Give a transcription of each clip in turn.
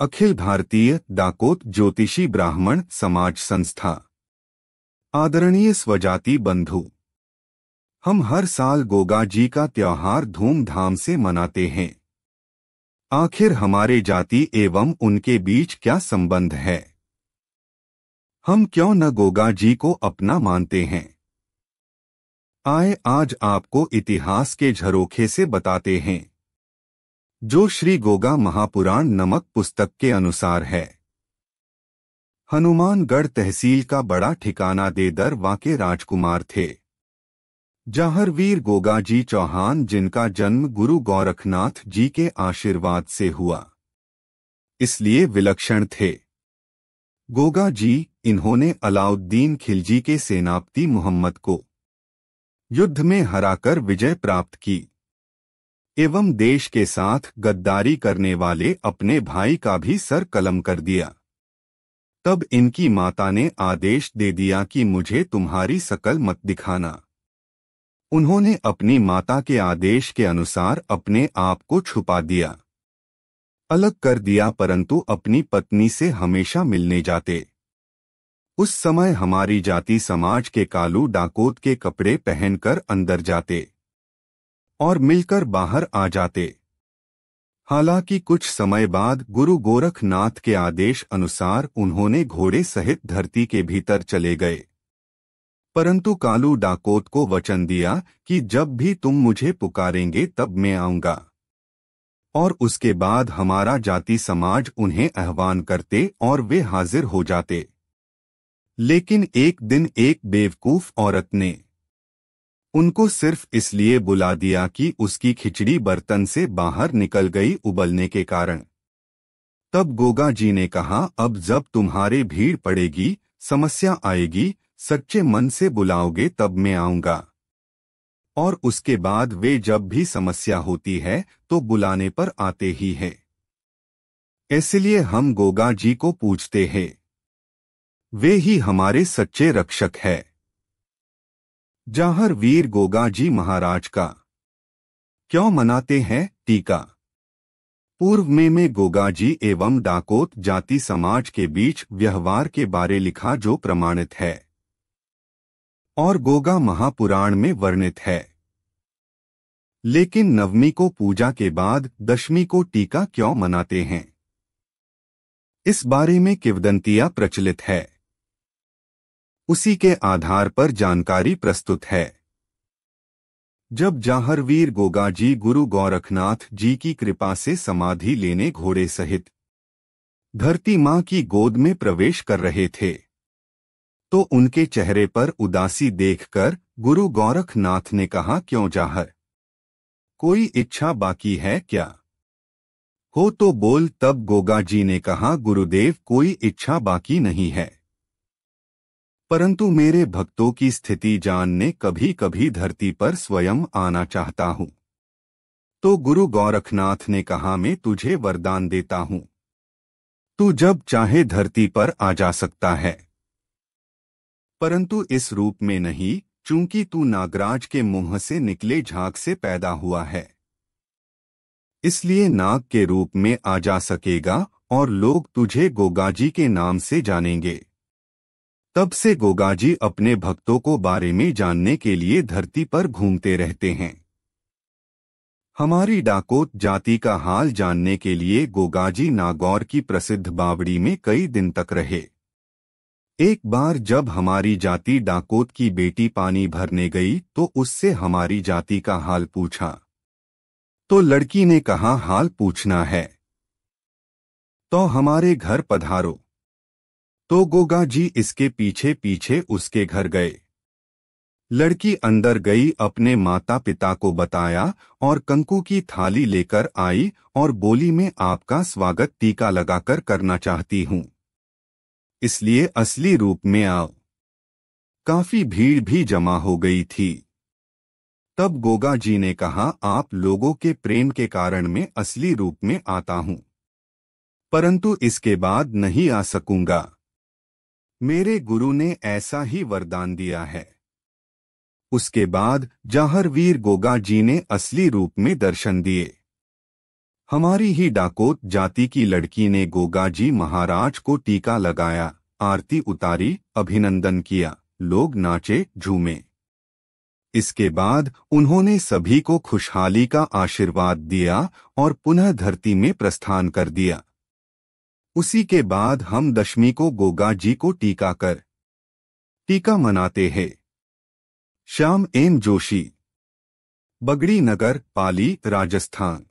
अखिल भारतीय डाकोत ज्योतिषी ब्राह्मण समाज संस्था। आदरणीय स्वजाति बंधु, हम हर साल गोगा जी का त्योहार धूमधाम से मनाते हैं। आखिर हमारे जाति एवं उनके बीच क्या संबंध है? हम क्यों न गोगा जी को अपना मानते हैं? आए आज आपको इतिहास के झरोखे से बताते हैं, जो श्री गोगा महापुराण नामक पुस्तक के अनुसार है। हनुमानगढ़ तहसील का बड़ा ठिकाना देदरवा के राजकुमार थे जाहरवीर गोगा जी चौहान, जिनका जन्म गुरु गोरखनाथ जी के आशीर्वाद से हुआ, इसलिए विलक्षण थे। गोगा जी, इन्होंने अलाउद्दीन खिलजी के सेनापति मोहम्मद को युद्ध में हराकर विजय प्राप्त की एवं देश के साथ गद्दारी करने वाले अपने भाई का भी सर कलम कर दिया। तब इनकी माता ने आदेश दे दिया कि मुझे तुम्हारी शकल मत दिखाना। उन्होंने अपनी माता के आदेश के अनुसार अपने आप को छुपा दिया, अलग कर दिया, परंतु अपनी पत्नी से हमेशा मिलने जाते। उस समय हमारी जाति समाज के कालू डाकोत के कपड़े पहनकर अंदर जाते और मिलकर बाहर आ जाते। हालांकि कुछ समय बाद गुरु गोरखनाथ के आदेश अनुसार उन्होंने घोड़े सहित धरती के भीतर चले गए, परंतु कालू डाकोत को वचन दिया कि जब भी तुम मुझे पुकारेंगे तब मैं आऊंगा। और उसके बाद हमारा जाति समाज उन्हें आह्वान करते और वे हाजिर हो जाते। लेकिन एक दिन एक बेवकूफ औरत ने उनको सिर्फ इसलिए बुला दिया कि उसकी खिचड़ी बर्तन से बाहर निकल गई उबलने के कारण। तब गोगा जी ने कहा, अब जब तुम्हारे भीड़ पड़ेगी, समस्या आएगी, सच्चे मन से बुलाओगे तब मैं आऊंगा। और उसके बाद वे जब भी समस्या होती है तो बुलाने पर आते ही हैं। इसलिए हम गोगा जी को पूजते हैं, वे ही हमारे सच्चे रक्षक है। जाहरवीर गोगा जी महाराज का क्यों मनाते हैं? टीका। पूर्व में गोगा जी एवं डाकोत जाति समाज के बीच व्यवहार के बारे लिखा जो प्रमाणित है और गोगा महापुराण में वर्णित है। लेकिन नवमी को पूजा के बाद दशमी को टीका क्यों मनाते हैं, इस बारे में किंवदंतियां प्रचलित है। उसी के आधार पर जानकारी प्रस्तुत है। जब जाहरवीर गोगा जी गुरु गोरखनाथ जी की कृपा से समाधि लेने घोड़े सहित धरती मां की गोद में प्रवेश कर रहे थे, तो उनके चेहरे पर उदासी देखकर गुरु गोरखनाथ ने कहा, क्यों जाहर, कोई इच्छा बाकी है क्या? हो तो बोल। तब गोगा जी ने कहा, गुरुदेव, कोई इच्छा बाकी नहीं है, परंतु मेरे भक्तों की स्थिति जानने कभी कभी धरती पर स्वयं आना चाहता हूं। तो गुरु गोरखनाथ ने कहा, मैं तुझे वरदान देता हूं, तू जब चाहे धरती पर आ जा सकता है, परंतु इस रूप में नहीं, चूंकि तू नागराज के मुंह से निकले झाग से पैदा हुआ है, इसलिए नाग के रूप में आ जा सकेगा और लोग तुझे गोगा जी के नाम से जानेंगे। तब से गोगा जी अपने भक्तों को बारे में जानने के लिए धरती पर घूमते रहते हैं। हमारी डाकोत जाति का हाल जानने के लिए गोगा जी नागौर की प्रसिद्ध बावड़ी में कई दिन तक रहे। एक बार जब हमारी जाति डाकोत की बेटी पानी भरने गई तो उससे हमारी जाति का हाल पूछा, तो लड़की ने कहा, हाल पूछना है तो हमारे घर पधारो। तो गोगा जी इसके पीछे पीछे उसके घर गए। लड़की अंदर गई, अपने माता पिता को बताया और कंकु की थाली लेकर आई और बोली, मैं आपका स्वागत टीका लगाकर करना चाहती हूं, इसलिए असली रूप में आओ। काफी भीड़ भी जमा हो गई थी। तब गोगा जी ने कहा, आप लोगों के प्रेम के कारण मैं असली रूप में आता हूं, परंतु इसके बाद नहीं आ सकूंगा। मेरे गुरु ने ऐसा ही वरदान दिया है। उसके बाद जाहरवीर गोगा जी ने असली रूप में दर्शन दिए। हमारी ही डाकोत जाति की लड़की ने गोगाजी महाराज को टीका लगाया, आरती उतारी, अभिनंदन किया, लोग नाचे झूमे। इसके बाद उन्होंने सभी को खुशहाली का आशीर्वाद दिया और पुनः धरती में प्रस्थान कर दिया। उसी के बाद हम दशमी को गोगाजी को टीका मनाते हैं। श्याम एम जोशी, बगड़ी नगर, पाली, राजस्थान।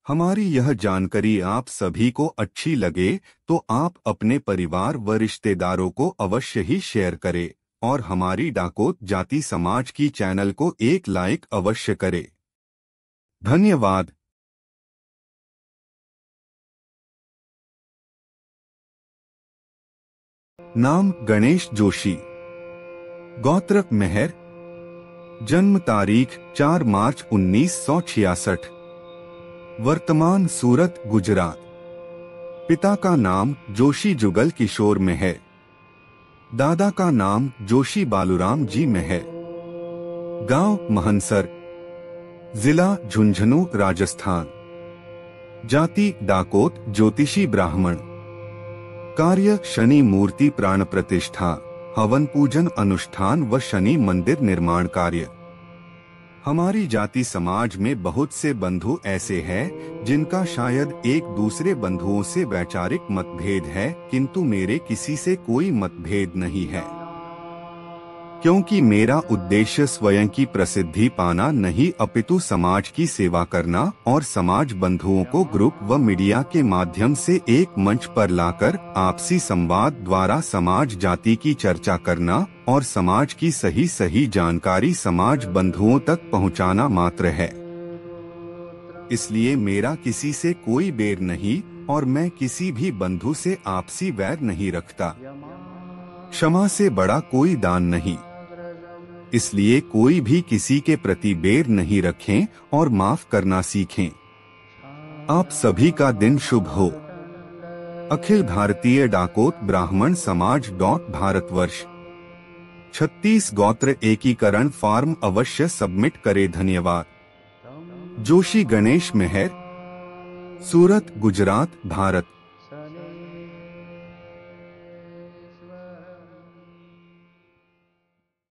हमारी यह जानकारी आप सभी को अच्छी लगे तो आप अपने परिवार व रिश्तेदारों को अवश्य ही शेयर करें और हमारी डाकोत जाति समाज की चैनल को एक लाइक अवश्य करें। धन्यवाद। नाम गणेश जोशी, गोत्र मेहर, जन्म तारीख 4 मार्च 1966, वर्तमान सूरत, गुजरात। पिता का नाम जोशी जुगल किशोर मेहर, दादा का नाम जोशी बालूराम जी मेहर। गांव महनसर, जिला झुंझुनू, राजस्थान। जाति डाकोत, ज्योतिषी ब्राह्मण। कार्य शनि मूर्ति प्राण प्रतिष्ठा, हवन पूजन अनुष्ठान व शनि मंदिर निर्माण कार्य। हमारी जाति समाज में बहुत से बंधु ऐसे हैं जिनका शायद एक दूसरे बंधुओं से वैचारिक मतभेद है, किंतु मेरे किसी से कोई मतभेद नहीं है, क्योंकि मेरा उद्देश्य स्वयं की प्रसिद्धि पाना नहीं अपितु समाज की सेवा करना और समाज बंधुओं को ग्रुप व मीडिया के माध्यम से एक मंच पर लाकर आपसी संवाद द्वारा समाज जाति की चर्चा करना और समाज की सही जानकारी समाज बंधुओं तक पहुंचाना मात्र है। इसलिए मेरा किसी से कोई बैर नहीं और मैं किसी भी बंधु से आपसी वैर नहीं रखता। क्षमा से बड़ा कोई दान नहीं, इसलिए कोई भी किसी के प्रति बैर नहीं रखें और माफ करना सीखें। आप सभी का दिन शुभ हो। अखिल भारतीय डाकोत ब्राह्मण समाज भारतवर्ष 36 गोत्र एकीकरण फॉर्म अवश्य सबमिट करें। धन्यवाद। जोशी गणेश मेहर, सूरत, गुजरात, भारत।